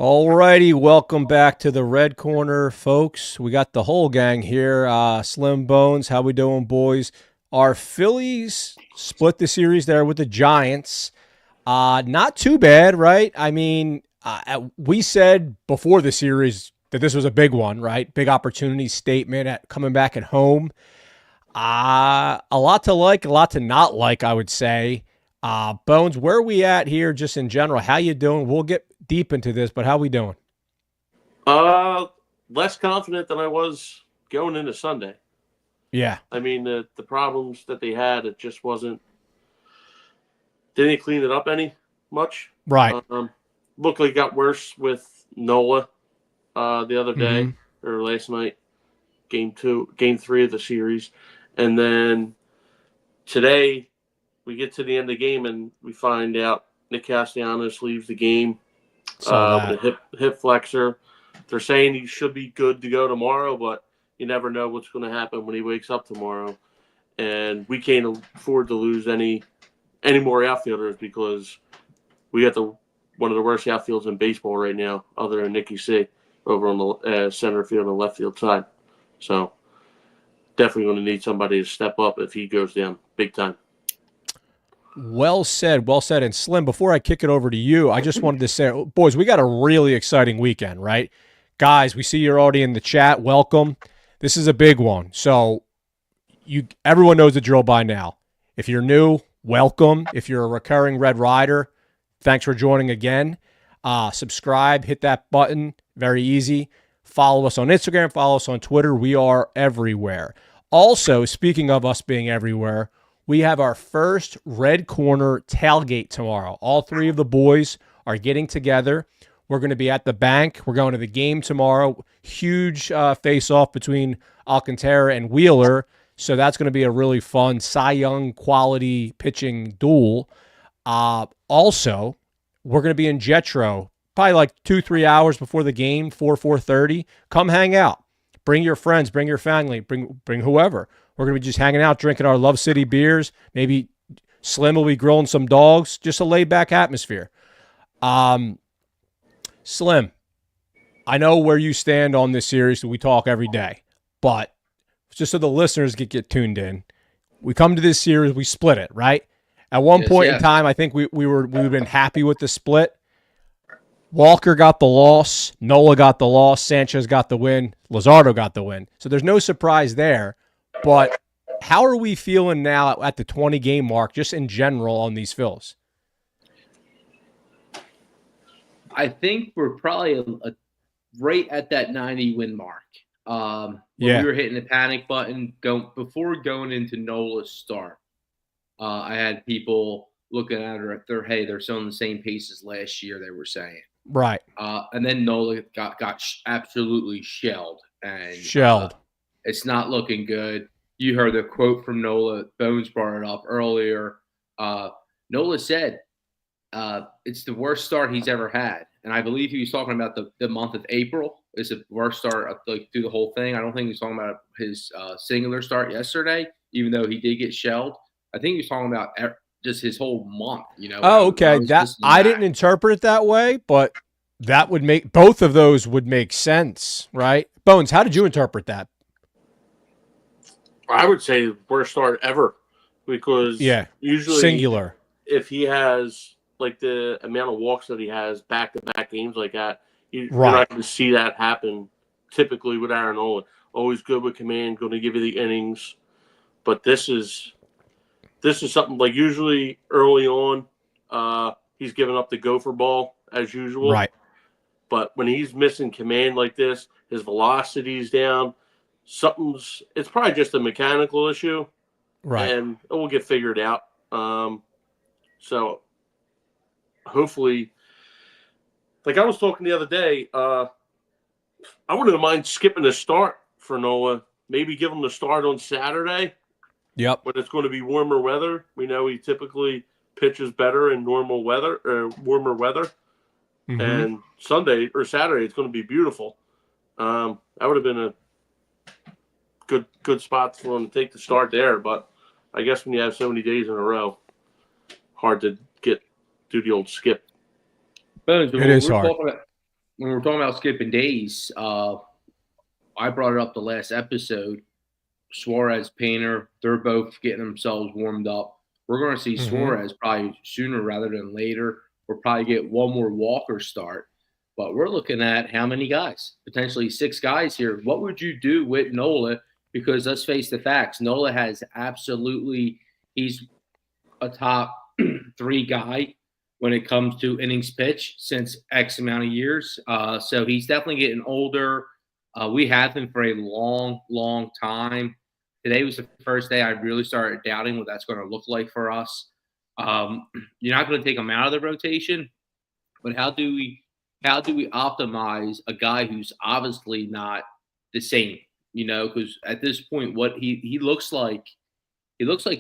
Alrighty, welcome back to the Red Corner, folks. We got the whole gang here. Slim Bones, how we doing, boys? Our Phillies split the series there with the Giants. Not too bad, right? I mean, we said before the series that this was a big one, right? Big opportunity statement at coming back at home. A lot to like, a lot to not like, I would say. Bones, where are we at here just in general? How you doing? We'll get deep into this, but how we doing? Uh, Less confident than I was going into Sunday. Yeah. I mean, the problems that they had, it just wasn't. Didn't clean it up any much. Right. Looked like it got worse with Nola the other day Mm-hmm. or last night, game 3 of the series, and then today we get to the end of the game and we find out Nick Castellanos leaves the game Saw with that. a hip flexor. They're saying he should be good to go tomorrow, but you never know what's going to happen when he wakes up tomorrow. And we can't afford to lose any more outfielders because we got one of the worst outfields in baseball right now, other than Nicky C, over on the center field and left field side. So definitely going to need somebody to step up if he goes down big time. Well said. Well said. And Slim, before I kick it over to you, I just wanted to say, boys, we got a really exciting weekend, right? Guys, we see you're already in the chat. Welcome. This is a big one. So everyone knows the drill by now. If you're new, welcome. If you're a recurring Red Rider, thanks for joining again. Subscribe, hit that button. Very easy. Follow us on Instagram, follow us on Twitter. We are everywhere. Also, speaking of us being everywhere, we have our first Red Corner tailgate tomorrow. All three of the boys are getting together. We're going to be at the bank. We're going to the game tomorrow. Huge face-off between Alcantara and Wheeler. So that's going to be a really fun Cy Young quality pitching duel. Also, we're going to be in Jetro probably like 2-3 hours before the game, 4:30. Come hang out. Bring your friends, bring your family, bring whoever. We're going to be just hanging out, drinking our Love City beers. Maybe Slim will be grilling some dogs. Just a laid-back atmosphere. Slim, I know where you stand on this series. We talk every day. But just so the listeners get tuned in, we come to this series, we split it, right? At one point in time, I think we've been happy with the split. Walker got the loss. Nola got the loss. Sanchez got the win. Luzardo got the win. So there's no surprise there. But how are we feeling now at the 20-game mark, just in general, on these Phils? I think we're probably right at that 90-win mark. When we were hitting the panic button before going into Nola's start, I had people looking at her. They're still on the same pace as last year. They were saying right, and then Nola got absolutely shelled. It's not looking good. You heard the quote from Nola. Bones brought it up earlier. Nola said it's the worst start he's ever had. And I believe he was talking about the month of April is the worst start through the whole thing. I don't think he was talking about his singular start yesterday, even though he did get shelled. I think he was talking about just his whole month, Oh, okay. I didn't interpret it that way, but that would make both of those would make sense, right? Bones, how did you interpret that? I would say worst start ever because usually singular. If he has like the amount of walks that he has back-to-back games like that, you're not going to see that happen typically with Aaron Nola. Always good with command, going to give you the innings. But this is something like usually early on, he's giving up the gopher ball as usual. Right. But when he's missing command like this, his velocity's down. It's probably just a mechanical issue, right? And it will get figured out. So hopefully, like I was talking the other day, I wouldn't mind skipping the start for Nola. Maybe give him the start on Saturday. Yep. When it's going to be warmer weather. We know he typically pitches better in normal weather or warmer weather. Mm-hmm. And Sunday or Saturday, it's going to be beautiful. That would have been a good spot for him to take the start there. But I guess when you have so many days in a row, hard to do the old skip. Bones, it is hard. when we're talking about skipping days, I brought it up the last episode. Suarez, Painter, they're both getting themselves warmed up. We're going to see Suarez probably sooner rather than later. We'll probably get one more Walker start. But we're looking at how many guys? Potentially 6 guys here. What would you do with Nola? Because let's face the facts. Nola has absolutely – he's a top 3 guy when it comes to innings pitched since X amount of years. So he's definitely getting older. We have him for a long, long time. Today was the first day I really started doubting what that's going to look like for us. You're not going to take him out of the rotation, but how do we optimize a guy who's obviously not the same? You know, because at this point, what he looks like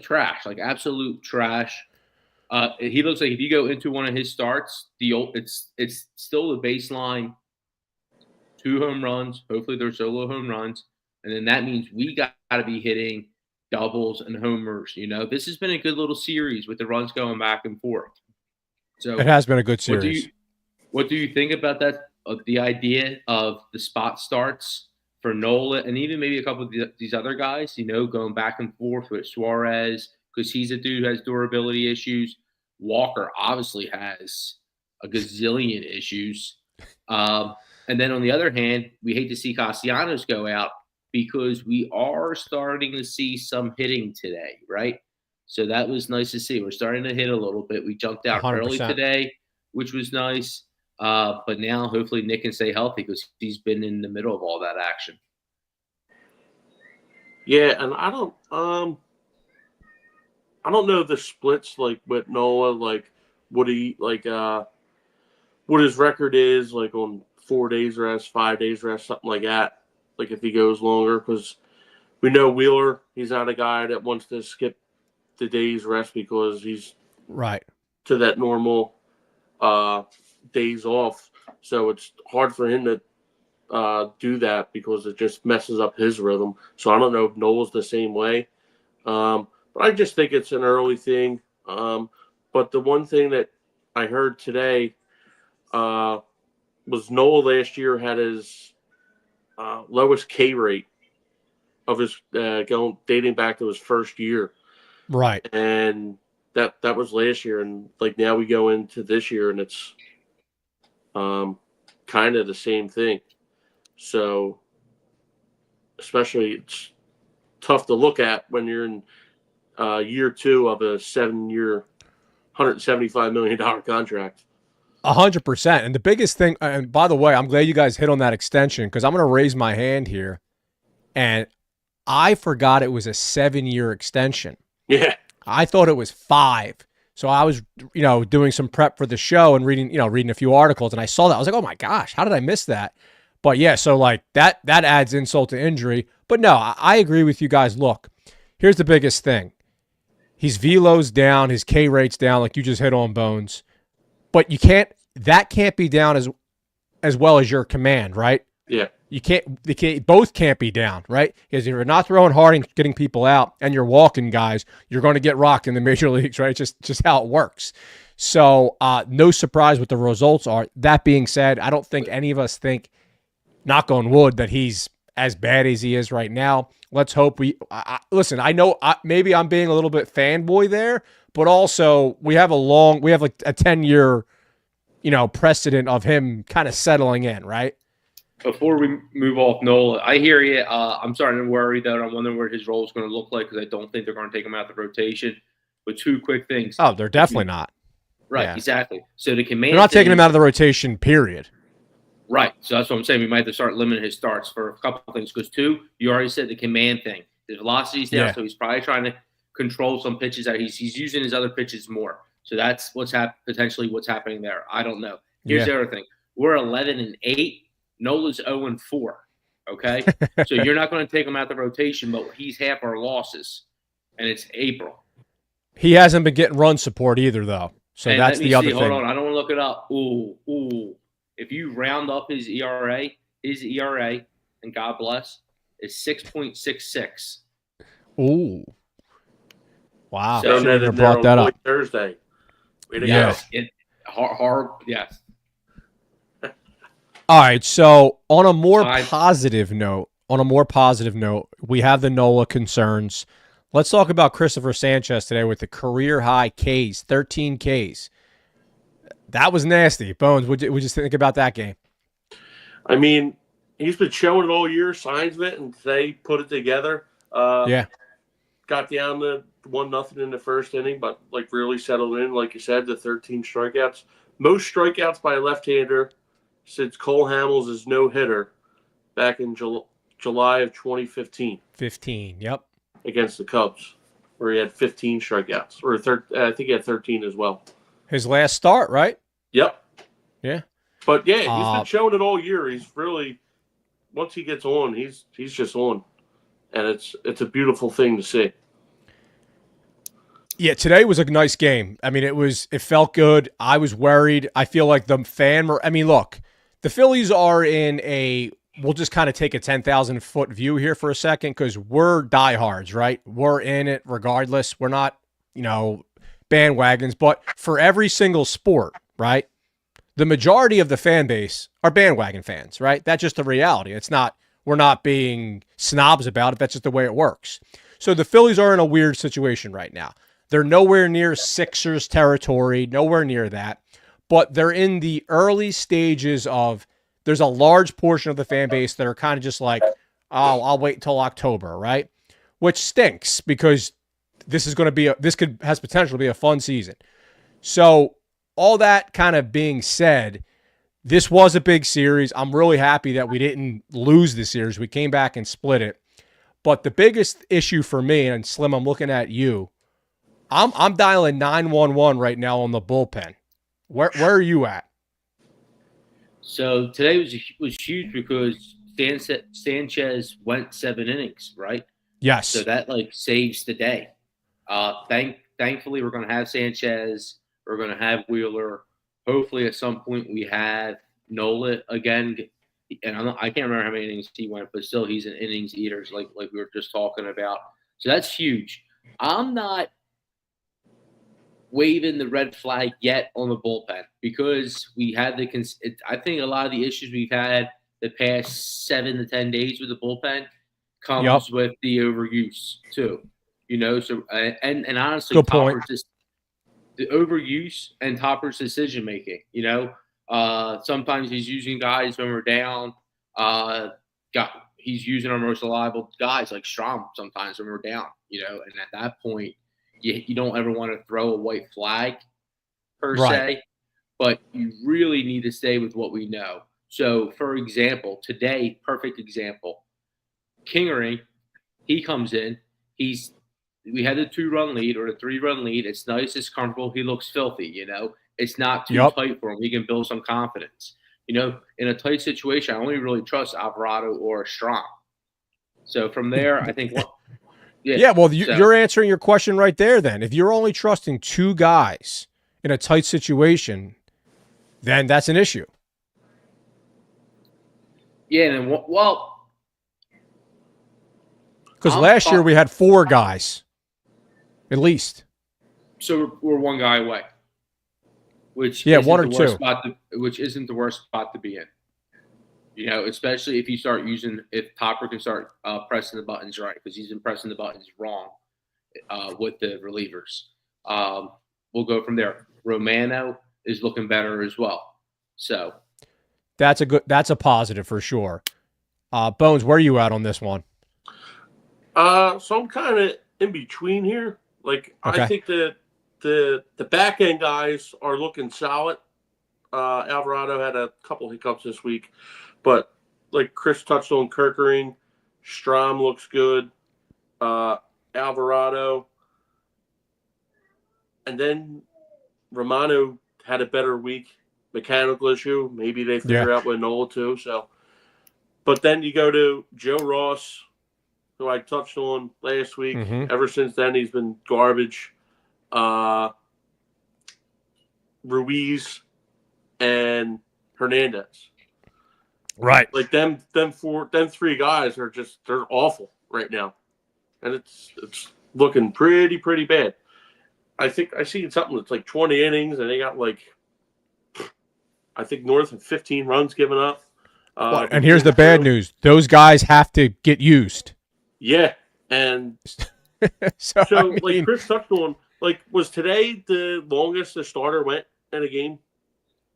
trash, like absolute trash. He looks like if you go into one of his starts, it's still the baseline. 2 home runs. Hopefully they're solo home runs. And then that means we got to be hitting doubles and homers. You know, this has been a good little series with the runs going back and forth. So it has been a good series. What do you think about that? The idea of the spot starts for Nola and even maybe a couple of these other guys, you know, going back and forth with Suarez because he's a dude who has durability issues. Walker obviously has a gazillion issues. And then on the other hand, we hate to see Castellanos go out because we are starting to see some hitting today, right? So that was nice to see. We're starting to hit a little bit. We jumped out 100%. early today, which was nice. But now hopefully Nick can stay healthy because he's been in the middle of all that action. Yeah, and I don't know the splits like with Noah, like what his record is like on 4 days rest, 5 days rest, something like that. Like if he goes longer, because we know Wheeler, he's not a guy that wants to skip the days rest because he's right to that normal days off. So it's hard for him to do that because it just messes up his rhythm. So I don't know if Noel's the same way. But I just think it's an early thing. But the one thing that I heard today was Noel last year had his lowest K rate of his dating back to his first year. Right. And that was last year. And like now we go into this year and it's kind of the same thing. So especially it's tough to look at when you're in year 2 of a 7-year, $175 million contract. 100%. And the biggest thing, and by the way, I'm glad you guys hit on that extension because I'm going to raise my hand here. And I forgot it was a 7-year extension. Yeah. I thought it was 5. So I was, doing some prep for the show and reading a few articles, and I saw that. I was like, oh my gosh, how did I miss that? But yeah, so like that adds insult to injury. But no, I agree with you guys. Look, here's the biggest thing. His velo's down, his K rate's down, like you just hit on, Bones. But that can't be down as well as your command, right? Yeah. Both can't be down, right? Because if you're not throwing hard and getting people out and you're walking guys, you're going to get rocked in the major leagues, right? It's just how it works. So no surprise what the results are. That being said, I don't think any of us think, knock on wood, that he's as bad as he is right now. Let's hope listen, I know maybe I'm being a little bit fanboy there, but also we have like a 10-year, precedent of him kind of settling in, right? Before we move off Nola, I hear you. I'm starting to worry, though. I'm wondering what his role is going to look like because I don't think they're going to take him out of the rotation. But 2 quick things. Oh, they're definitely not. Right, yeah. Exactly. So the command. They're not taking him out of the rotation, period. Right. So that's what I'm saying. We might have to start limiting his starts for a couple of things. Because 2, you already said the command thing. The velocity's down, so he's probably trying to control some pitches out. He's using his other pitches more. So that's potentially what's happening there. I don't know. Here's the other thing. We're 11-8. Nola's 0-4. Okay? So you're not going to take him out the rotation, but he's half our losses. And it's April. He hasn't been getting run support either, though. So and that's the other thing. Hold on. I don't want to look it up. Ooh. If you round up his ERA, and God bless, is 6.66. Ooh. Wow. So should have brought that up. Thursday. Yes. Hard, yes. All right. So on a more Five. positive note, we have the NOLA concerns. Let's talk about Christopher Sanchez today with the career high Ks, 13 Ks. That was nasty. Bones, would you think about that game? I mean, he's been showing it all year, signs of it, and today put it together. Yeah. Got down to 1-0 in the first inning, but like really settled in. Like you said, the 13 strikeouts, most strikeouts by a left-hander since Cole Hamels' no-hitter back in July of 2015. 15. Yep. Against the Cubs, where he had 15 strikeouts, or I think he had 13 as well. His last start, right? Yep. Yeah. But yeah, he's been showing it all year. He's really, once he gets on, he's just on, and it's a beautiful thing to see. Yeah, today was a nice game. I mean, it felt good. I was worried. I feel like look, the Phillies are in we'll just kind of take a 10,000-foot view here for a second because we're diehards, right? We're in it regardless. We're not, bandwagons, but for every single sport, right? The majority of the fan base are bandwagon fans, right? That's just the reality. We're not being snobs about it. That's just the way it works. So the Phillies are in a weird situation right now. They're nowhere near Sixers territory, nowhere near that. But they're in the early stages of, there's a large portion of the fan base that are kind of just like, oh, I'll wait until October, right? Which stinks because this has potential to be a fun season. So all that kind of being said, this was a big series. I'm really happy that we didn't lose the series. We came back and split it. But the biggest issue for me, and Slim, I'm looking at you, I'm dialing 911 right now on the bullpen. Where are you at? So today was huge because Sanchez went 7 innings, right? Yes. So that saves the day. Thankfully, we're going to have Sanchez. We're going to have Wheeler. Hopefully, at some point, we have Nola again. And I can't remember how many innings he went, but still, he's an innings eater, like we were just talking about. So that's huge. I'm not waving the red flag yet on the bullpen because we had I think a lot of the issues we've had the past 7 to 10 days with the bullpen comes with the overuse too. So and honestly, good point. The overuse and Topper's decision making. Sometimes he's using guys when we're down. He's using our most reliable guys like Strom sometimes when we're down. And at that point, you don't ever want to throw a white flag per se, but you really need to stay with what we know. So, for example, today, perfect example, Kingery, he comes in. We had a 2-run lead or a 3-run lead. It's nice. It's comfortable. He looks filthy, It's not too tight for him. He can build some confidence. In a tight situation, I only really trust Alvarado or Strom. So from there, I think you're answering your question right there then. If you're only trusting 2 guys in a tight situation, then that's an issue. Yeah, and because last year we had 4 guys, at least. So we're 1 guy away, which 1 or 2, which isn't the worst spot to be in. Especially if if Topper can start pressing the buttons right, because he's been pressing the buttons wrong with the relievers. We'll go from there. Romano is looking better as well. So that's a positive for sure. Bones, where are you at on this one? So I'm kind of in between here. Okay. I think that the back end guys are looking solid. Alvarado had a couple hiccups this week, but like Chris touched on, Kerkering, Strom looks good. Alvarado, and then Romano had a better week. Mechanical issue. Maybe they figure out with Nola too. So, but then you go to Joe Ross, who I touched on last week. Mm-hmm. Ever since then, he's been garbage. Ruiz and Hernandez. Right. Like them 3 guys are they're awful right now. And it's looking pretty bad. I think I seen something that's like 20 innings and they got I think north of 15 runs given up. And here's the bad news: those guys have to get used. Yeah, and so I mean, like Chris touched on, like was today the longest the starter went in a game?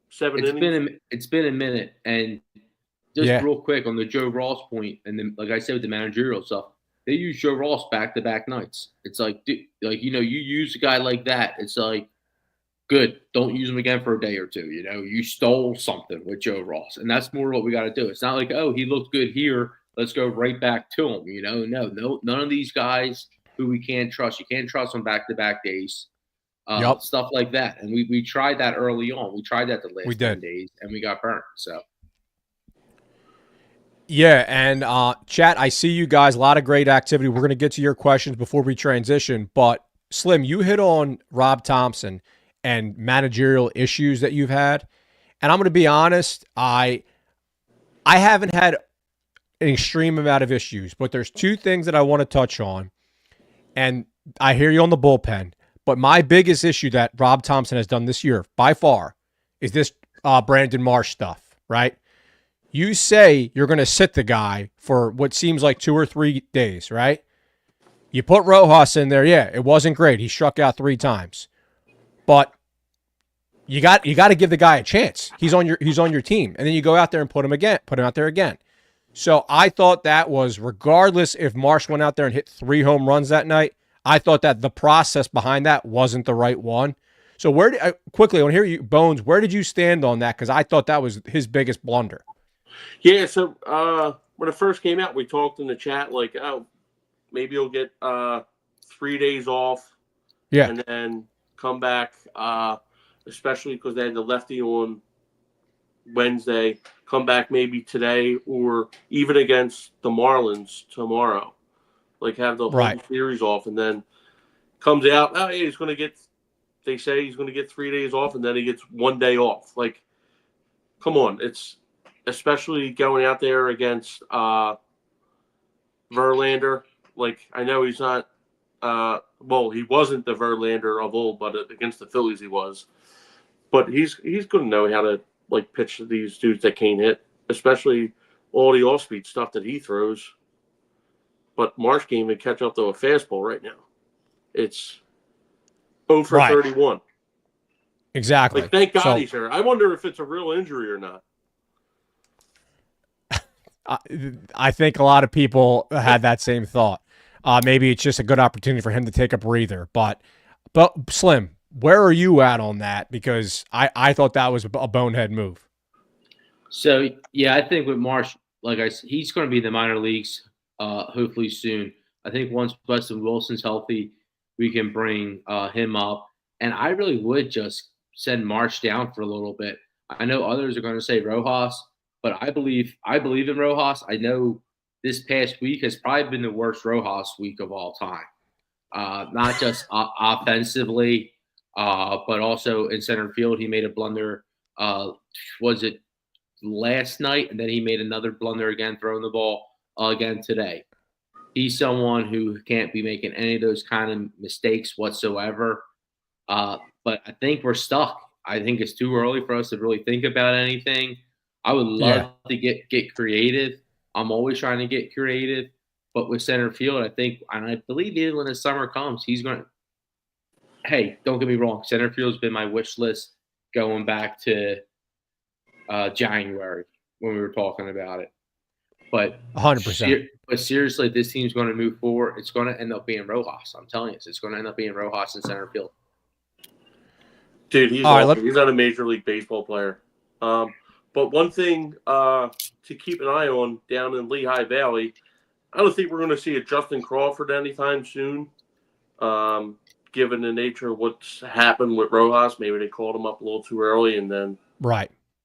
7 innings. It's been a minute, and just real quick on the Joe Ross point, and then like I said with the managerial stuff, they use Joe Ross back-to-back nights. It's like, you use a guy like that. It's like, good. Don't use him again for a day or two. You stole something with Joe Ross, and that's more what we got to do. It's not like, oh, he looked good here, let's go right back to him. No, none of these guys who we can't trust. You can't trust on back-to-back days. Stuff like that. And we tried that early on. We tried that the last 10 days, and we got burnt. So. Yeah, and chat, I see you guys. A lot of great activity. We're going to get to your questions before we transition. But, Slim, you hit on Rob Thompson and managerial issues that you've had. And I'm going to be honest, I haven't had an extreme amount of issues. But there's two things that I want to touch on. And I hear you on the bullpen. But my biggest issue that Rob Thompson has done this year, by far, is this Brandon Marsh stuff, right? You say you're going to sit the guy for what seems like 2 or 3 days, right? You put Rojas in there. Yeah, it wasn't great. He struck out 3 times. But you got to give the guy a chance. He's on your team. And then you go out there and put him out there again. So I thought that was, regardless if Marsh went out there and hit 3 home runs that night, I thought that the process behind that wasn't the right one. So quickly, I want to hear you, Bones, where did you stand on that? Because I thought that was his biggest blunder. Yeah, so when it first came out, we talked in the chat like, oh, maybe he'll get 3 days off, and then come back, especially because they had the lefty on Wednesday, come back maybe today or even against the Marlins tomorrow. Like have the whole series off, and then comes out, oh, yeah, they say he's going to get 3 days off, and then he gets 1 day off. Like, come on, it's especially going out there against Verlander. Like, I know he's not he wasn't the Verlander of old, but against the Phillies he was. But he's going to know how to like pitch these dudes that can't hit, especially all the off-speed stuff that he throws. But Marsh can't even catch up to a fastball right now. It's 0 for 31. Exactly. Like, thank God he's hurt. I wonder if it's a real injury or not. I think a lot of people had that same thought. Maybe it's just a good opportunity for him to take a breather. But Slim, where are you at on that? Because I thought that was a bonehead move. So, yeah, I think with Marsh, like I said, he's going to be in the minor leagues hopefully soon. I think once Weston Wilson's healthy, we can bring him up. And I really would just send Marsh down for a little bit. I know others are going to say Rojas, but I believe in Rojas. I know this past week has probably been the worst Rojas week of all time. Not just offensively, but also in center field. He made a blunder. Was it last night? And then he made another blunder again, throwing the ball again today. He's someone who can't be making any of those kind of mistakes whatsoever. But I think we're stuck. I think it's too early for us to really think about anything. I would love to get creative. I'm always trying to get creative. But with center field, I think, and I believe even when the summer comes, he's going to – hey, don't get me wrong. Center field's been my wish list going back to January when we were talking about it. But 100%. But seriously, this team's going to move forward. It's going to end up being Rojas. I'm telling you, it's going to end up being Rojas in center field. Dude, he's not a Major League Baseball player. But one thing to keep an eye on down in Lehigh Valley, I don't think we're going to see a Justin Crawford anytime soon, given the nature of what's happened with Rojas. Maybe they called him up a little too early, and then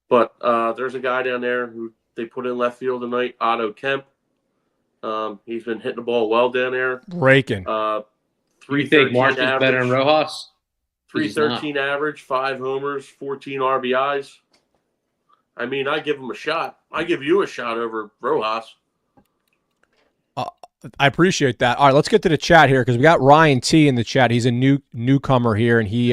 But there's a guy down there who they put in left field tonight, Otto Kemp. He's been hitting the ball well down there. Raking. You think Marsh is better than Rojas? 313 average, 5 homers, 14 RBIs. I mean, I give him a shot. I give you a shot over Rojas. I appreciate that. All right, let's get to the chat here because we got Ryan T in the chat. He's a newcomer here, and he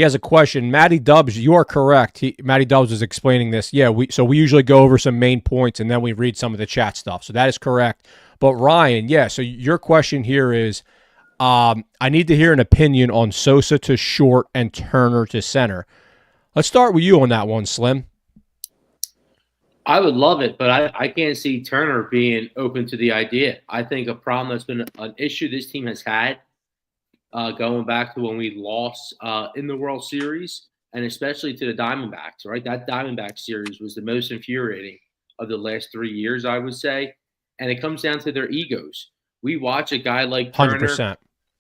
He has a question. Matty Dubs, you are correct. Matty Dubs was explaining this. Yeah, we usually go over some main points and then we read some of the chat stuff. So that is correct. But Ryan, yeah, so your question here is, I need to hear an opinion on Sosa to short and Turner to center. Let's start with you on that one, Slim. I would love it, but I can't see Turner being open to the idea. I think a problem that's been an issue this team has had going back to when we lost in the World Series, and especially to the Diamondbacks, right? That Diamondback series was the most infuriating of the last 3 years, I would say. And it comes down to their egos. We watch a guy like Turner. 100%.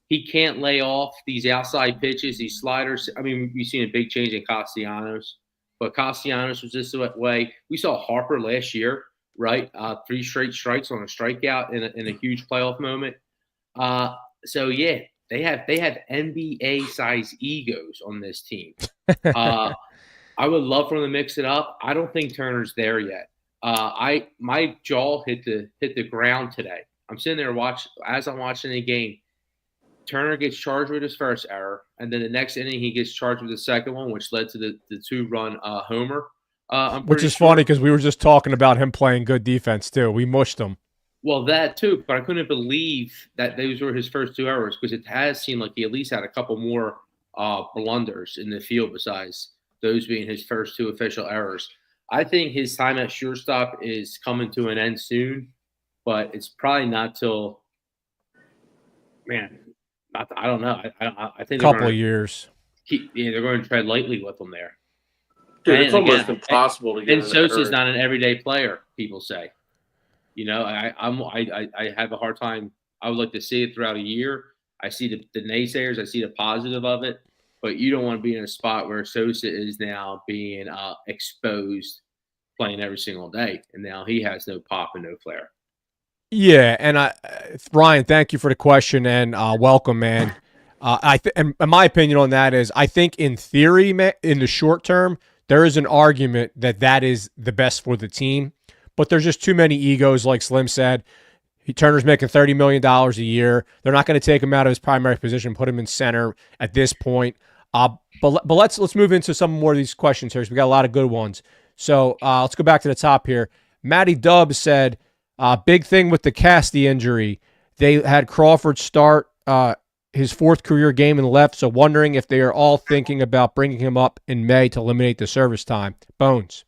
He can't lay off these outside pitches, these sliders. I mean, we've seen a big change in Castellanos, but Castellanos was this way. We saw Harper last year, right? 3 straight strikes on a strikeout in a huge playoff moment. So, yeah. They have NBA size egos on this team. I would love for them to mix it up. I don't think Turner's there yet. My jaw hit the ground today. I'm sitting there as I'm watching the game. Turner gets charged with his first error, and then the next inning he gets charged with the second one, which led to the 2-run homer. Which is funny because we were just talking about him playing good defense too. We mushed him. Well, that too, but I couldn't believe that those were his first 2 errors because it has seemed like he at least had a couple more blunders in the field besides those being his first 2 official errors. I think his time at shortstop is coming to an end soon, but it's probably not till I don't know. I think a couple of years. They're going to tread lightly with him there. Dude, it's almost impossible to get. And Sosa's not an everyday player, people say. You know, I have a hard time. I would like to see it throughout a year. I see the naysayers. I see the positive of it. But you don't want to be in a spot where Sosa is now being exposed playing every single day. And now he has no pop and no flair. Yeah, and Ryan, thank you for the question and welcome, man. And my opinion on that is I think in theory, in the short term, there is an argument that is the best for the team. But there's just too many egos, like Slim said. Turner's making $30 million a year. They're not going to take him out of his primary position, put him in center at this point. But let's move into some more of these questions here. We got a lot of good ones. So let's go back to the top here. Matty Dubs said, big thing with the Casty injury. They had Crawford start his 4th career game in the left, so wondering if they are all thinking about bringing him up in May to eliminate the service time. Bones.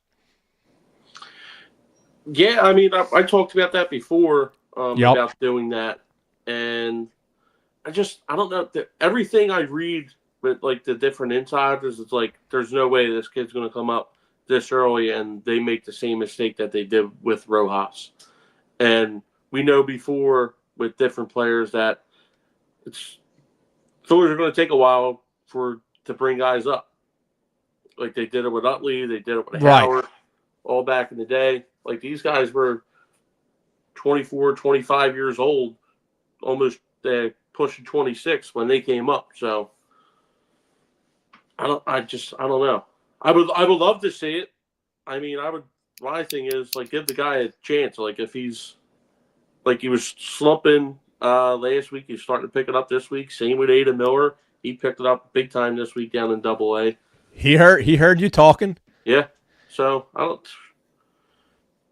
Yeah, I mean, I talked about that before about doing that, and I don't know. Everything I read with like the different insiders, it's like there's no way this kid's going to come up this early, and they make the same mistake that they did with Rojas. And we know before with different players that it's always going to take a while to bring guys up. Like they did it with Utley, they did it with Howard, all back in the day. Like these guys were 24, 25 years old, almost pushing 26 when they came up. So I don't know. I would love to see it. I mean, my thing is like give the guy a chance. Like if he's like he was slumping last week, he's starting to pick it up this week. Same with Ada Miller. He picked it up big time this week down in AA. He heard you talking? Yeah. So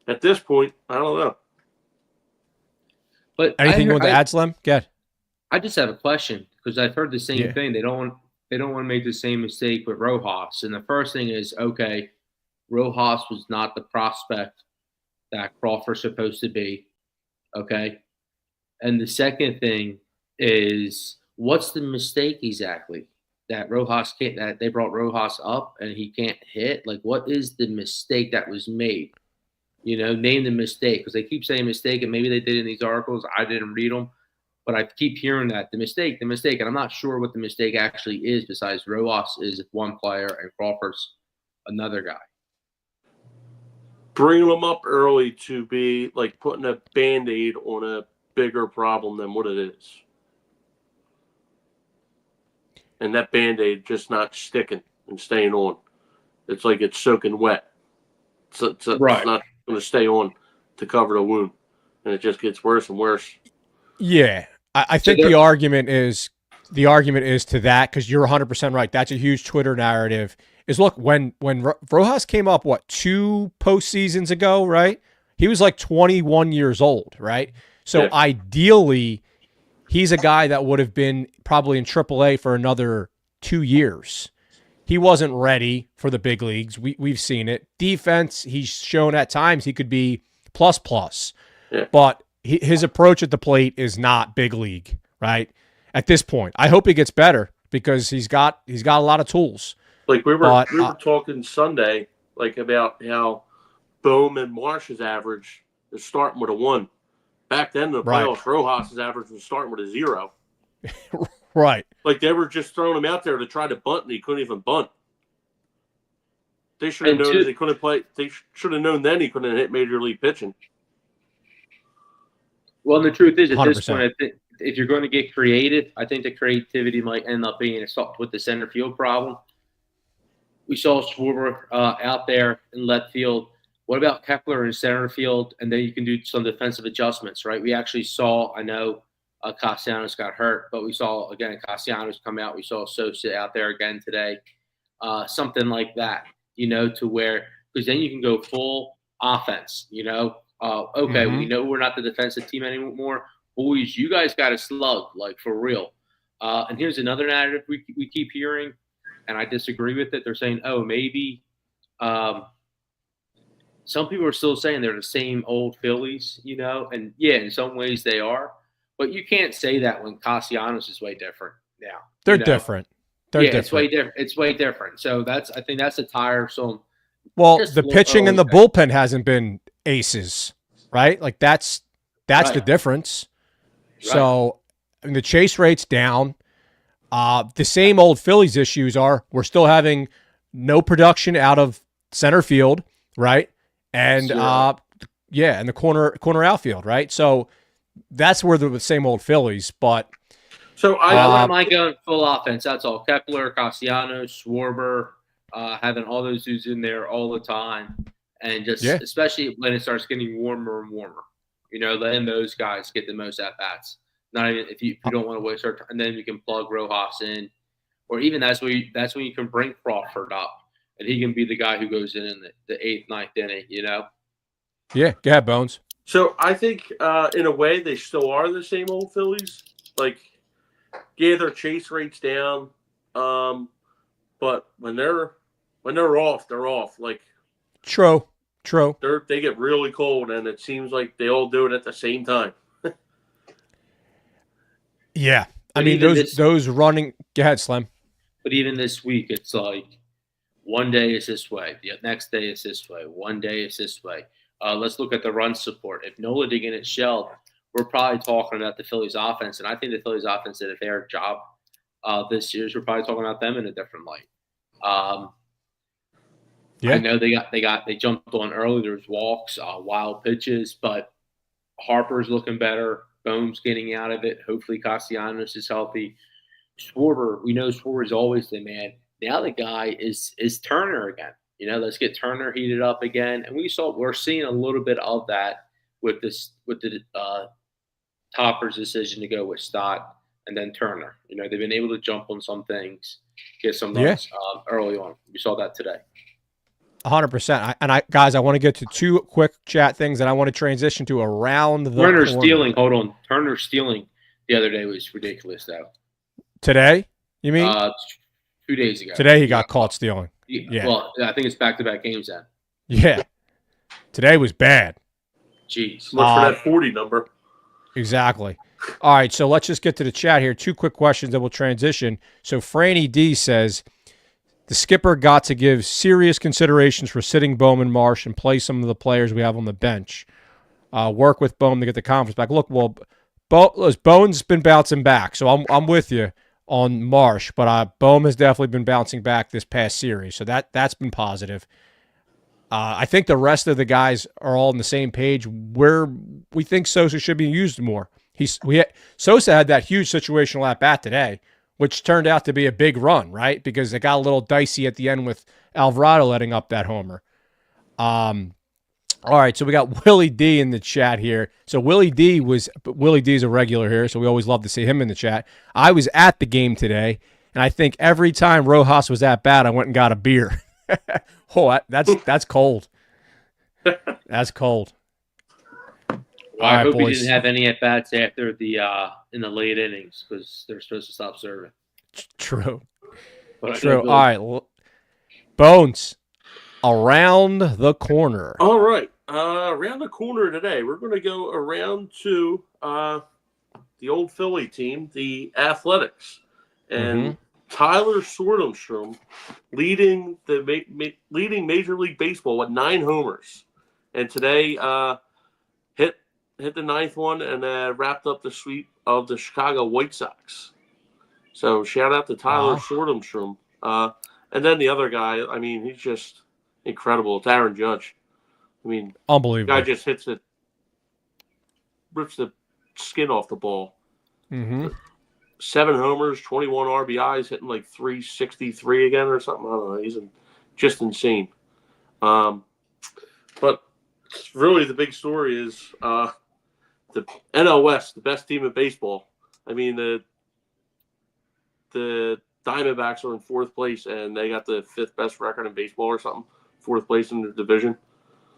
at this point, I don't know. But anything you want to add, Slim? Good. I just have a question because I've heard the same thing. They don't want to make the same mistake with Rojas. And the first thing is, okay, Rojas was not the prospect that Crawford's supposed to be. Okay. And the second thing is, what's the mistake exactly? That Rojas can't, that they brought Rojas up and he can't hit? Like, what is the mistake that was made? You know, name the mistake, because they keep saying mistake, and maybe they did in these articles. I didn't read them, but I keep hearing that the mistake, and I'm not sure what the mistake actually is. Besides, Rojas is one player and Crawford's another guy. Bring them up early to be like putting a Band-Aid on a bigger problem than what it is, and that Band-Aid just not sticking and staying on. It's like it's soaking wet. It's not going to stay on to cover the wound, and it just gets worse and worse. Yeah, I think the argument is the argument is to that, because you're 100% right. That's a huge Twitter narrative. Is look, when Rojas came up, 2 postseasons ago, right? He was like 21 years old, right? So ideally, he's a guy that would have been probably in AAA for another 2 years. He wasn't ready for the big leagues. We've seen it. Defense, he's shown at times he could be plus. Yeah. But his approach at the plate is not big league, right? At this point, I hope he gets better because he's got a lot of tools. Like we were talking Sunday, like about how Bohm and Marsh's average is starting with a 1. Back then, the playoffs, Rojas' average was starting with a 0. Right. Like they were just throwing him out there to try to bunt, and he couldn't even bunt. They should have known they couldn't play. They should have known then he couldn't hit major league pitching. Well, the truth is, at 100%. this point, I think if you're going to get creative, I think the creativity might end up being with the center field problem. We saw Schwarber out there in left field. What about Kepler in center field? And then you can do some defensive adjustments, right? We actually saw, I know Castellanos got hurt, but we saw, again, Castellanos come out. We saw Sosa out there again today. Something like that, to where – because then you can go full offense, we know we're not the defensive team anymore. Boys, you guys got to slug, like, for real. And here's another narrative we keep hearing, and I disagree with it. They're saying, maybe some people are still saying they're the same old Phillies, and yeah, in some ways they are. But you can't say that when Castellanos is way different now. They're different. They're different. It's way different. It's way different. So I think that's a tiresome. Well, the pitching in the bullpen hasn't been aces, right? Like that's the difference. Right. So the chase rate's down. The same old Phillies issues are we're still having no production out of center field, right? And and the corner outfield, right? So that's where the same old Phillies, but so I wouldn't mind going full offense. That's all. Kepler, Castellanos, Schwarber, having all those dudes in there all the time, and just especially when it starts getting warmer and warmer, letting those guys get the most at bats. Not even if you don't want to waste our time, and then you can plug Rojas in, or even that's when you can bring Crawford up, and he can be the guy who goes in the 8th, 9th inning. Yeah, go ahead, Bones. So I think in a way they still are the same old Phillies. Like, yeah, their chase rate's down, but when they're off, they're off. Like, true. They get really cold, and it seems like they all do it at the same time. Yeah, I mean those running. Go ahead, Slim. But even this week, it's like one day is this way, the next day is this way, one day is this way. Let's look at the run support. If Nola didn't get it shelled, we're probably talking about the Phillies offense, and I think the Phillies offense did a fair job this year. We're probably talking about them in a different light. I know they jumped on early. There was walks, wild pitches, but Harper's looking better. Bohm's getting out of it. Hopefully Castellanos is healthy. Schwarber, we know Schwarber is always the man. Now the guy is Turner again. Let's get Turner heated up again. And we're seeing a little bit of that with the Topper's decision to go with Stott and then Turner. They've been able to jump on some things, get some runs early on. We saw that today. 100%. Guys, I want to get to 2 quick chat things, and I want to transition to around the Turner corner. stealing. Hold on. Turner stealing the other day was ridiculous, though. Today, you mean? 2 days ago. Today he got caught stealing. Yeah. Well, I think it's back-to-back games then. Yeah. Today was bad. Jeez. Look for that 40 number. Exactly. All right, so let's just get to the chat here. 2 quick questions, then we'll transition. So Franny D says, the skipper got to give serious considerations for sitting Bowman Marsh and play some of the players we have on the bench. Work with Bowman to get the confidence back. Look, well, Bowen's been bouncing back, so I'm with you on Marsh, but Bowman has definitely been bouncing back this past series, so that's been positive. I think the rest of the guys are all on the same page where we think Sosa should be used more. Sosa had that huge situational at-bat today, which turned out to be a big run, right? Because it got a little dicey at the end with Alvarado letting up that homer. All right, so we got Willie D in the chat here. So Willie D is a regular here, so we always love to see him in the chat. I was at the game today, and I think every time Rojas was at bat, I went and got a beer. Oh, that's cold. That's cold. Well, All I right, hope boys. he didn't have any at bats after the in the late innings because they're supposed to stop serving. True. But True. All right, Bones, around the corner. All right. Around the corner today, we're going to go around to the old Philly team, the Athletics, and Tyler Soderstrom leading leading Major League Baseball with 9 homers, and today hit the 9th one and wrapped up the sweep of the Chicago White Sox. So shout out to Tyler Soderstrom. And then the other guy, I mean, he's just incredible. It's Aaron Judge. I mean, unbelievable. The guy just rips the skin off the ball. 7 homers, 21 RBIs, hitting like 363 again or something. I don't know. He's just insane. But really the big story is the NL West, the best team in baseball. I mean, the Diamondbacks are in 4th place, and they got the 5th best record in baseball or something. 4th place in the division.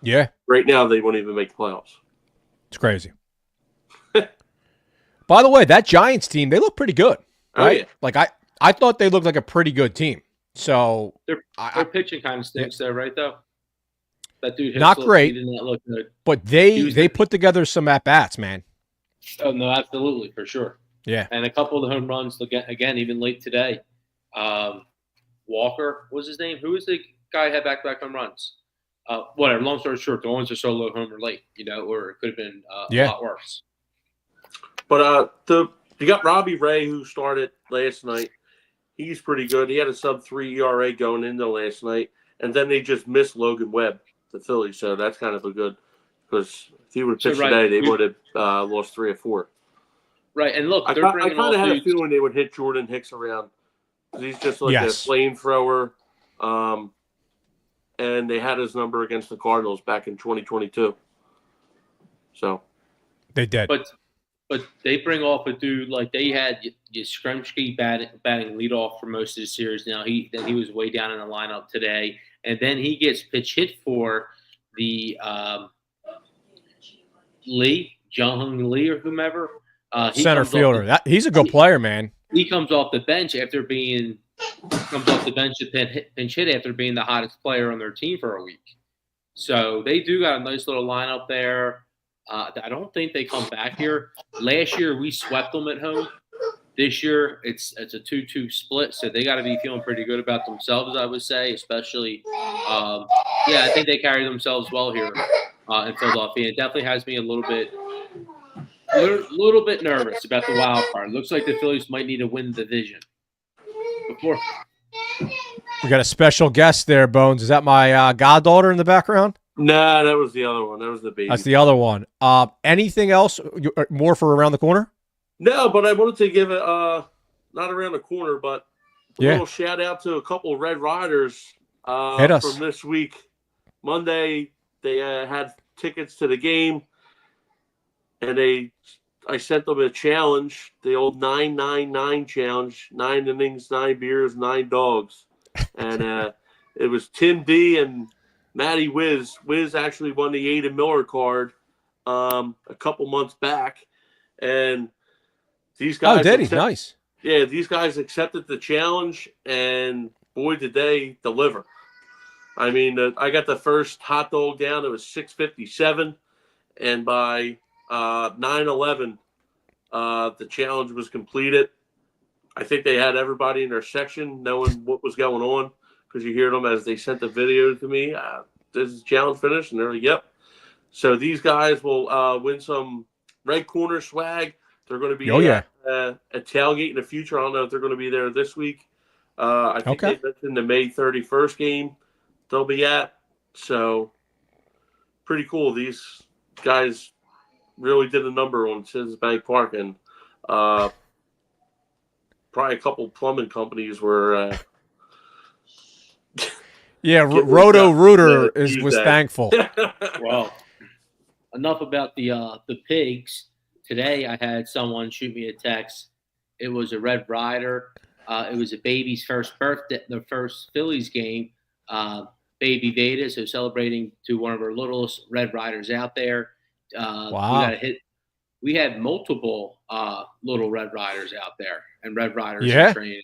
Yeah. Right now, they won't even make the playoffs. It's crazy. By the way, that Giants team, they look pretty good, right? Oh, yeah. Like I thought they looked like a pretty good team. So their pitching kind of stinks there, right? Though that dude not great, did not look good. But they put together some at bats, man. Oh no, absolutely, for sure. Yeah, and a couple of the home runs again, even late today. Walker was his name. Who was the guy who had back-to-back home runs? Whatever. Long story short, the ones are so low homer late, or it could have been a lot worse. But you got Robbie Ray, who started last night. He's pretty good. He had a sub-3 ERA going into last night, and then they just missed Logan Webb, the Phillies. So that's kind of a good, because if he would pitch today, they would have lost 3 or 4. Right, and look, I kind of had a feeling they would hit Jordan Hicks around. He's just like a flamethrower. And they had his number against the Cardinals back in 2022. So they did. But they bring off a dude like they had Yastrzemski batting leadoff for most of the series. Now he was way down in the lineup today, and then he gets pitch hit for the Jung Lee or whomever. Center fielder. He's a good player, man. He comes off the bench to pinch hit after being the hottest player on their team for a week. So they do got a nice little lineup there. I don't think they come back here. Last year we swept them at home. This year it's a 2-2 split, so they got to be feeling pretty good about themselves, I would say. Especially, I think they carry themselves well here in Philadelphia. It definitely has me a little bit nervous about the wild card. Looks like the Phillies might need to win the division. We got a special guest there, Bones. Is that my goddaughter in the background? No, that was the other one. That was the baby. That's the other one. Anything else more for around the corner? No, but I wanted to give it not around the corner, but a little shout out to a couple of Red Riders from this week. Monday, they had tickets to the game, and I sent them a challenge, the old 999 challenge, 9 innings, 9 beers, 9 dogs. And it was Tim D and Matty Wiz. Wiz actually won the Ada Miller card a couple months back. And these guys... Oh, did he? Nice. Yeah, these guys accepted the challenge, and boy, did they deliver. I mean, I got the first hot dog down. It was 6:57, and by 9:11, the challenge was completed. I think they had everybody in their section knowing what was going on, because you hear them as they sent the video to me. This is the challenge finished, and they're like, "Yep." So these guys will win some Red Corner swag. They're going to be at tailgate in the future. I don't know if they're going to be there this week. I think they mentioned the May 31st game they'll be at. So pretty cool. These guys really did a number on Citizens Bank Park, and probably a couple plumbing companies were Yeah, Roto Rooter was Tuesday. thankful. Well, enough about the pigs. Today, I had someone shoot me a text. It was a Red Rider. It was a baby's first birthday, the first Phillies game. Baby Veda, so celebrating to one of our littlest Red Riders out there. Wow. We got a hit. We had multiple little Red Riders out there and Red Riders in training.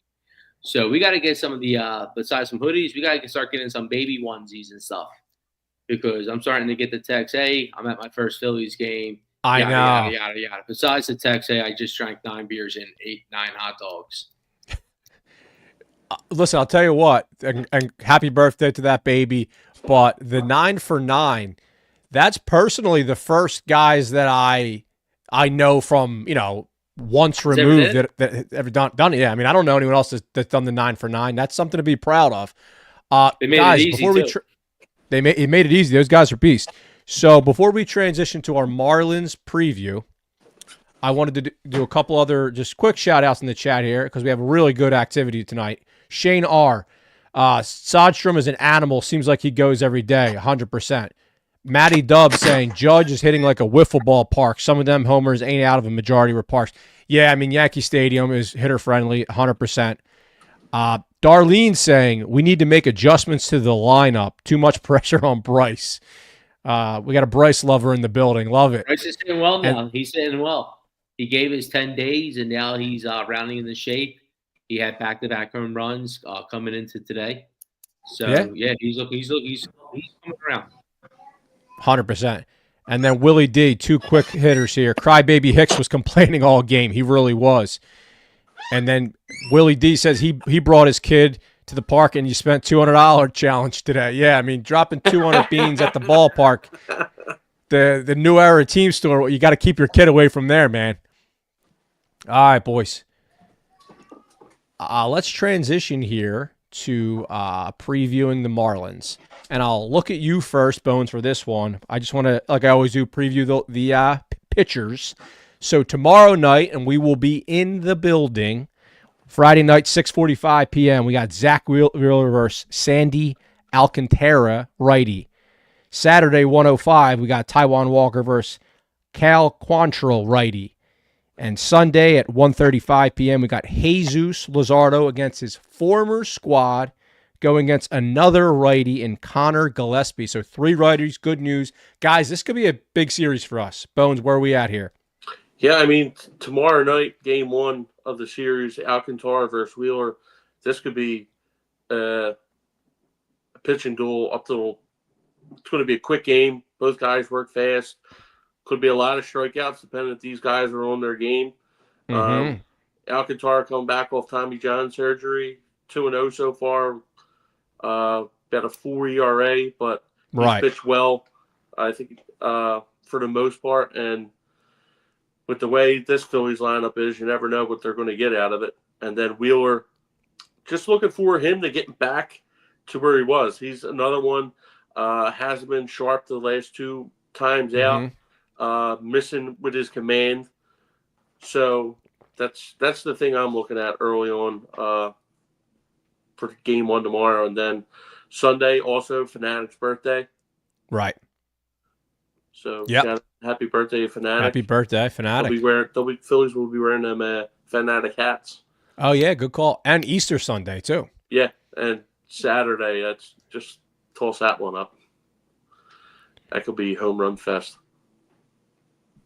So we got to get some of the besides some hoodies, we got to start getting some baby onesies and stuff because I'm starting to get the text. Hey, I'm at my first Phillies game. I know. Yada. Besides the text, hey, I just drank 9 beers and 9 hot dogs. Listen, I'll tell you what, and happy birthday to that baby. But the 9 for 9, that's personally the first guys that I know from, once removed that ever done it. Yeah, I mean, I don't know anyone else that's done the 9 for 9. That's something to be proud of. They made guys, it easy before too. They made it easy. Those guys are beasts. So before we transition to our Marlins preview, I wanted to do a couple other just quick shout outs in the chat here because we have a really good activity tonight. Shane R. Sodstrom is an animal. Seems like he goes every day, 100%. Matty Dub saying Judge is hitting like a wiffle ball park. Some of them homers ain't out of a majority were parks. Yeah, I mean, Yankee Stadium is hitter friendly, 100%. Darlene saying we need to make adjustments to the lineup. Too much pressure on Bryce. We got a Bryce lover in the building. Love it. Bryce is sitting well now. He's sitting well. He gave his 10 days, and now he's rounding in the shape. He had back-to-back home runs coming into today. So yeah, he's coming around. 100%. And then Willie D, 2 quick hitters here. Crybaby Hicks was complaining all game. He really was. And then Willie D says he brought his kid to the park and you spent $200 challenge today. Yeah, I mean, dropping 200 beans at the ballpark, the new era team store, you got to keep your kid away from there, man. All right, boys. Let's transition here to previewing the Marlins. And I'll look at you first, Bones, for this one. I just want to, like I always do, preview the pitchers. So tomorrow night, and we will be in the building, Friday night, 6:45 p.m., we got Zach Wheeler versus Sandy Alcantara, righty. Saturday, 1:05, we got Taijuan Walker versus Cal Quantrill, righty. And Sunday at 1:35 p.m., we got Jesus Luzardo against his former squad, going against another righty in Connor Gillespie. So 3 righties, good news. Guys, this could be a big series for us. Bones, where are we at here? Yeah, I mean, tomorrow night, game 1 of the series, Alcantara versus Wheeler. This could be a pitching duel up to. It's going to be a quick game. Both guys work fast. Could be a lot of strikeouts depending if these guys are on their game. Alcantara coming back off Tommy John surgery, 2-0 so far. About a 4 ERA, but he's pitched well, I think, for the most part. And with the way this Phillies lineup is, you never know what they're going to get out of it. And then Wheeler, just looking for him to get back to where he was. He's another one. Hasn't been sharp the last 2 times out. Missing with his command. So that's the thing I'm looking at early on for game 1 tomorrow. And then Sunday, also Fanatic's birthday. Right. So happy birthday, Fanatic. Happy birthday, Fanatic. Phillies will be wearing them Fanatic hats. Oh, yeah, good call. And Easter Sunday, too. Yeah, and Saturday, that's just toss that one up. That could be home run fest.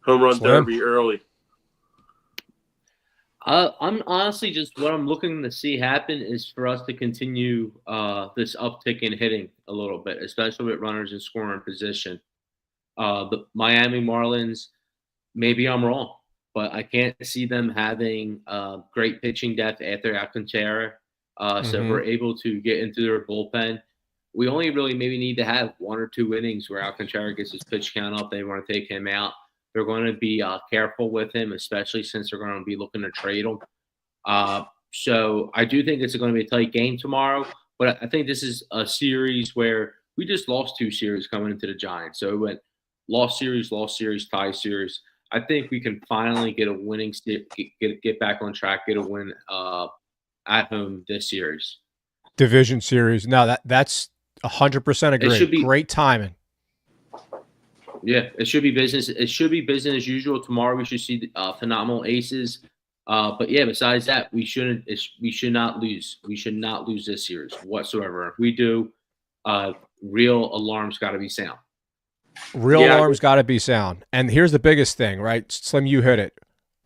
Home run derby early. I'm honestly just what I'm looking to see happen is for us to continue this uptick in hitting a little bit, especially with runners in scoring position. The Miami Marlins, maybe I'm wrong, but I can't see them having great pitching depth after Alcantara. So if we're able to get into their bullpen, we only really maybe need to have 1 or 2 innings where Alcantara gets his pitch count up. They want to take him out. They're going to be careful with him, especially since they're going to be looking to trade him. So I do think it's going to be a tight game tomorrow. But I think this is a series where we just lost 2 series coming into the Giants. So it went lost series, tie series. I think we can finally get a winning get back on track, get a win at home this series. Division series. No, that's 100% agree. Great timing. Yeah, it should be business. It should be business as usual. Tomorrow we should see phenomenal aces. But yeah, besides that, we should not lose. We should not lose this series whatsoever. If we do, real alarms got to be sound. Alarms got to be sound. And here's the biggest thing, right? Slim, you hit it.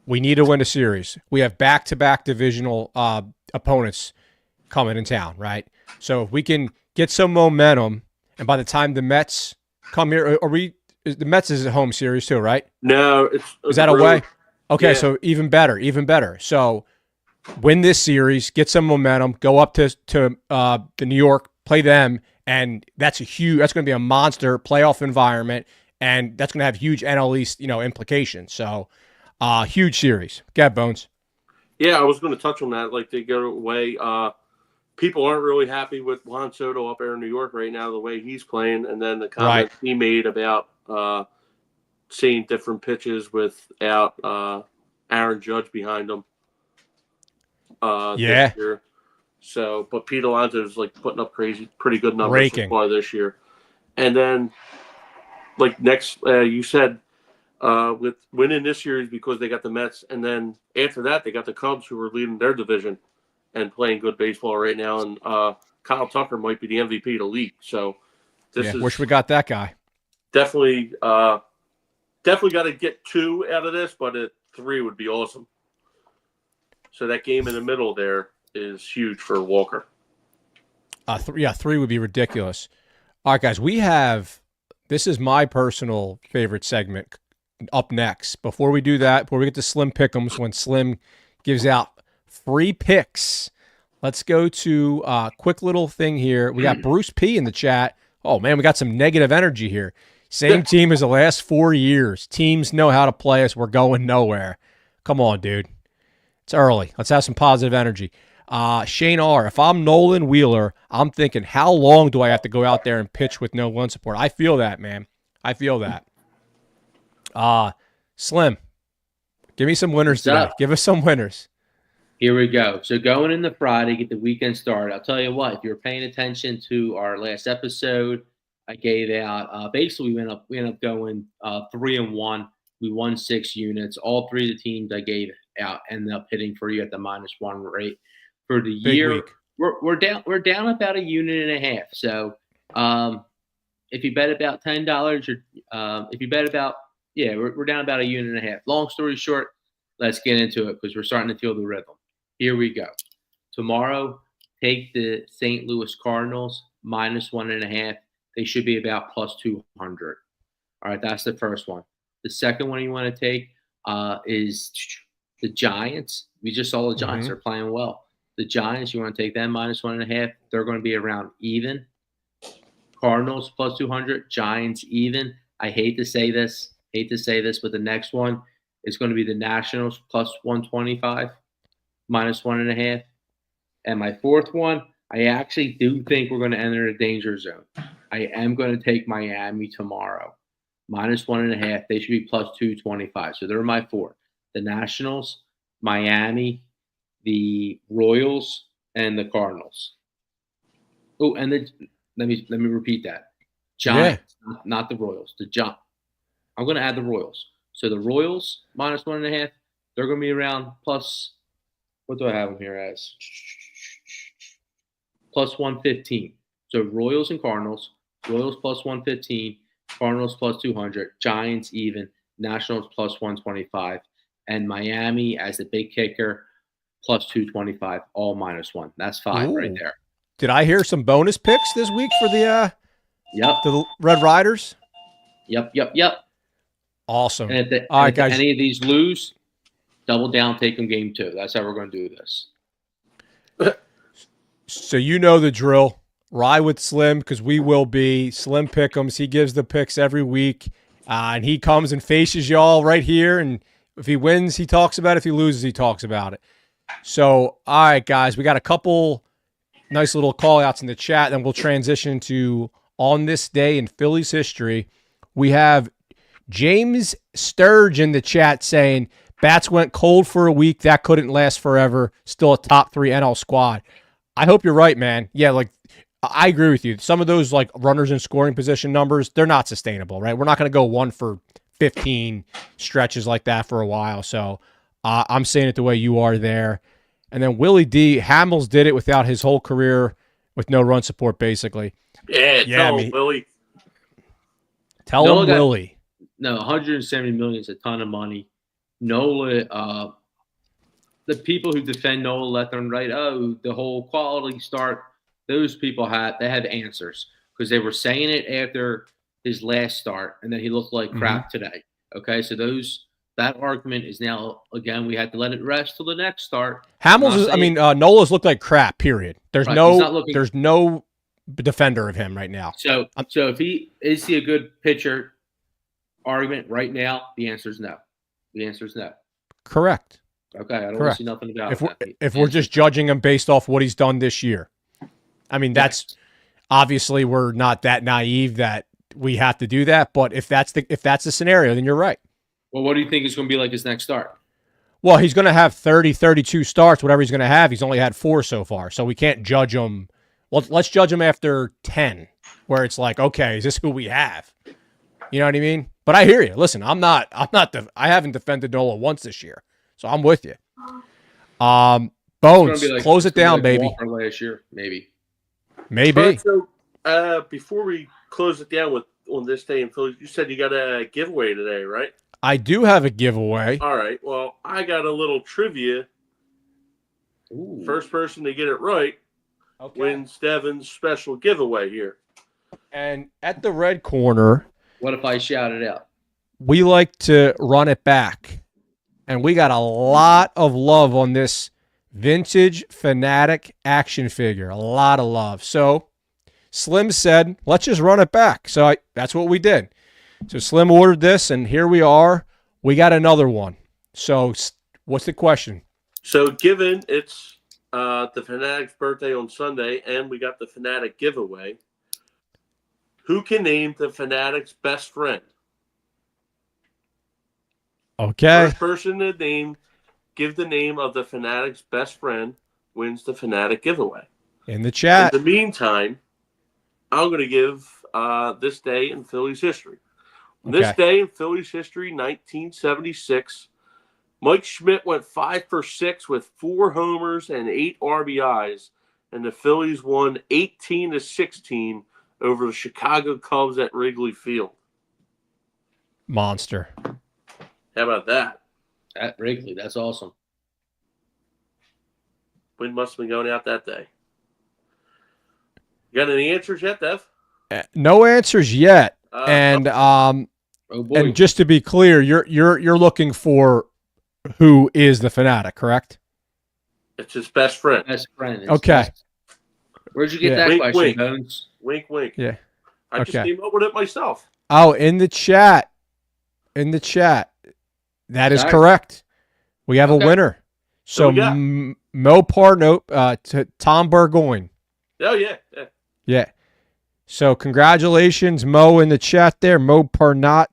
We need to win a series. We have back-to-back divisional opponents coming in town, right? So if we can get some momentum, and by the time the Mets come here, the Mets is a home series too, right? No, is that away? Okay, yeah. So even better. So win this series, get some momentum, go up to the New York, play them, and that's going to be a monster playoff environment, and that's going to have huge NL East, implications. So huge series. Get Bones. Yeah, I was going to touch on that. Like, they go away. People aren't really happy with Juan Soto up there in New York right now, the way he's playing, and then the comments he made about seeing different pitches without Aaron Judge behind him. This year. So, but Pete Alonso's like putting up pretty good numbers so far this year. And then, like next, you said with winning this series because they got the Mets, and then after that they got the Cubs, who are leading their division and playing good baseball right now. And Kyle Tucker might be the MVP of the league. So this is wish we got that guy. Definitely got to get 2 out of this, but 3 would be awesome. So that game in the middle there is huge for Walker. 3 would be ridiculous. All right, guys, this is my personal favorite segment up next. Before we do that, before we get to Slim-Pick-Ems, when Slim gives out free picks, let's go to a quick little thing here. We got Bruce P in the chat. Oh, man, we got some negative energy here. Same team as the last 4 years. Teams know how to play us. We're going nowhere. Come on, dude. It's early. Let's have some positive energy. Shane R., if I'm Nolan Wheeler, I'm thinking, how long do I have to go out there and pitch with no run support? I feel that, man. I feel that. Slim, give me some winners today. Give us some winners. Here we go. So going into Friday, get the weekend started. I'll tell you what, if you're paying attention to our last episode, I gave out basically we ended up going 3-1. We won 6 units. All 3 of the teams I gave out ended up hitting for you at the -1 rate. For the year, we're down about 1.5 units. So if you bet about $10, if you bet about we're down about 1.5 units. Long story short, let's get into it because we're starting to feel the rhythm. Here we go. Tomorrow, take the St. Louis Cardinals -1.5. They should be about +200. All right, that's the first one. The second one you want to take is the Giants. We just saw the Giants. They're playing well. The Giants, you want to take them -1.5. They're going to be around even. Cardinals +200. Giants even. I hate to say this, but the next one is going to be the Nationals +125, -1.5. And my fourth one, I actually do think we're going to enter a danger zone. I am going to take Miami tomorrow, -1.5. They should be +225. So they're my 4. The Nationals, Miami, the Royals, and the Cardinals. Oh, and let me repeat that. Giants, not the Royals. I'm going to add the Royals. So the Royals -1.5. They're going to be around plus. What do I have them here as? +115. So Royals and Cardinals. Royals +115. Cardinals +200. Giants even. Nationals +125. And Miami as the big kicker +225. All -1. That's 5 right there. Did I hear some bonus picks this week for the Red Riders? Yep. Awesome. And if all right, guys. Any of these lose, double down, take them game 2. That's how we're going to do this. So you know the drill. Ride with Slim because we will be Slim-Pick-Ems. He gives the picks every week, and he comes and faces y'all right here. And if he wins, he talks about it. If he loses, he talks about it. So, all right, guys, we got a couple nice little call-outs in the chat. Then we'll transition to on this day in Phillies history. We have James Sturge in the chat saying, bats went cold for a week. That couldn't last forever. Still a top 3 NL squad. I hope you're right, man. Yeah, like I agree with you. Some of those like runners in scoring position numbers, they're not sustainable, right? We're not going to go 1 for 15 stretches like that for a while. So I'm saying it the way you are there. And then Willie D. Hamels did it without his whole career with no run support, basically. Yeah, tell him, Willie. Tell him, Willie. No, 170 million is a ton of money. Nola, the people who defend Nola left and right, the whole quality start, those people have answers because they were saying it after his last start, and then he looked like crap today. Okay, so that argument is now, again, we had to let it rest till the next start. Nola's looked like crap, period. There's right, there's no defender of him right now. So if is he a good pitcher argument right now, the answer is no. The answer is no. Correct. Okay, I don't want to see nothing about if we're just judging him based off what he's done this year. I mean, that's obviously we're not that naive that we have to do that, but if that's the scenario, then you're right. Well, what do you think is going to be like his next start? Well, he's going to have 30, 32 starts, whatever he's going to have. He's only had 4 so far, so we can't judge him. Well, let's judge him after 10, where it's like, okay, is this who we have? You know what I mean? But I hear you. Listen, I haven't defended Nola once this year, so I'm with you. Bones, close it down, baby. Walker last year, maybe. Maybe. So, before we close it down on this day in Philly, you said you got a giveaway today, right? I do have a giveaway. All right. Well, I got a little trivia. Ooh. First person to get it right wins Devin's special giveaway here. And at the red corner, what if I shout it out? We like to run it back. And we got a lot of love on this vintage Fanatic action figure. A lot of love. So Slim said, let's just run it back. So that's what we did. So Slim ordered this, and here we are. We got another one. So what's the question? So given it's the Fanatic's birthday on Sunday, and we got the Fanatic giveaway, who can name the Fanatic's best friend? Okay. First person to give the name of the Fanatic's best friend wins the Fanatic giveaway. In the chat. In the meantime, I'm going to give this day in Phillies history. Okay. This day in Phillies history, 1976, Mike Schmidt went 5 for 6 with 4 homers and 8 RBIs, and the Phillies won 18-16 over the Chicago Cubs at Wrigley Field. Monster. How about that? At Wrigley, that's awesome. Wind must have been going out that day. You got any answers yet, Dev? No answers yet. And just to be clear, you're looking for who is the Fanatic, correct? It's his best friend. Best friend. Okay. Where'd you get that wink, question, wink. Bones? Wink, wink. Yeah. I just came up with it myself. Oh, in the chat. That is correct. We have a winner. So Mo Parno to Tom Burgoyne. Oh, yeah. Yeah. So congratulations, Mo, in the chat there. Mo Parnot.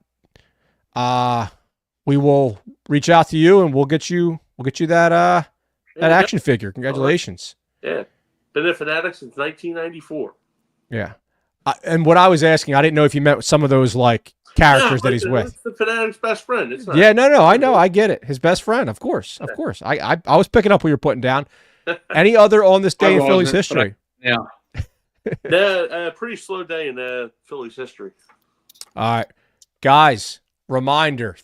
We will reach out to you and we'll get you that action figure. Congratulations. Yeah. Been a Fanatic since 1994. Yeah. And what I was asking, I didn't know if you met some of those like characters that he's with. It's the Fanatic's best friend. It's not. Yeah, no, I know, I get it. His best friend, of course. I was picking up what you're putting down. Any other on this day in Phillies history? Yeah. Pretty slow day in Phillies history. All right, guys. Reminder.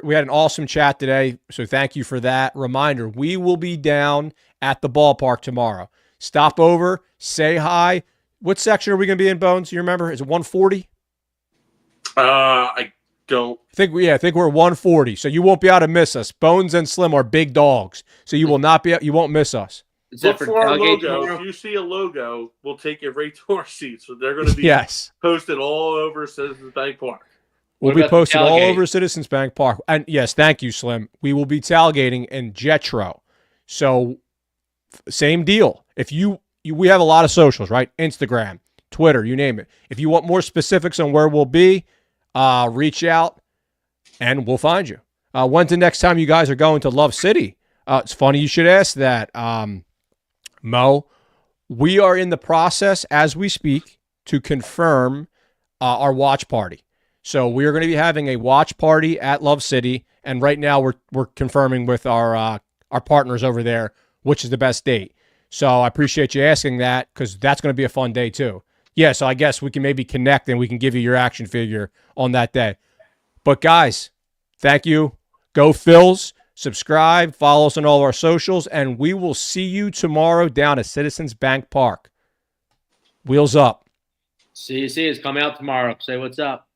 We had an awesome chat today, so thank you for that. Reminder: we will be down at the ballpark tomorrow. Stop over, say hi. What section are we going to be in, Bones? You remember? Is it 140? I don't think we're 140. So you won't be able to miss us. Bones and Slim are big dogs, so you won't miss us. Look for our logo. If you see a logo, we'll take you right to our seats. So they're going to be posted all over Citizens Bank Park. We'll be posted all over Citizens Bank Park. And yes, thank you, Slim. We will be tailgating in Jetro. So same deal. If we have a lot of socials, right? Instagram, Twitter, you name it. If you want more specifics on where we'll be, reach out and we'll find you. When's the next time you guys are going to Love City? It's funny you should ask that, Mo. We are in the process as we speak to confirm our watch party. So we are going to be having a watch party at Love City, and right now we're confirming with our partners over there which is the best date. So I appreciate you asking that because that's going to be a fun day too. Yeah, so I guess we can maybe connect and we can give you your action figure on that day. But guys, thank you. Go Phils. Subscribe, follow us on all our socials, and we will see you tomorrow down at Citizens Bank Park. Wheels up. See you. Come out tomorrow. Say what's up.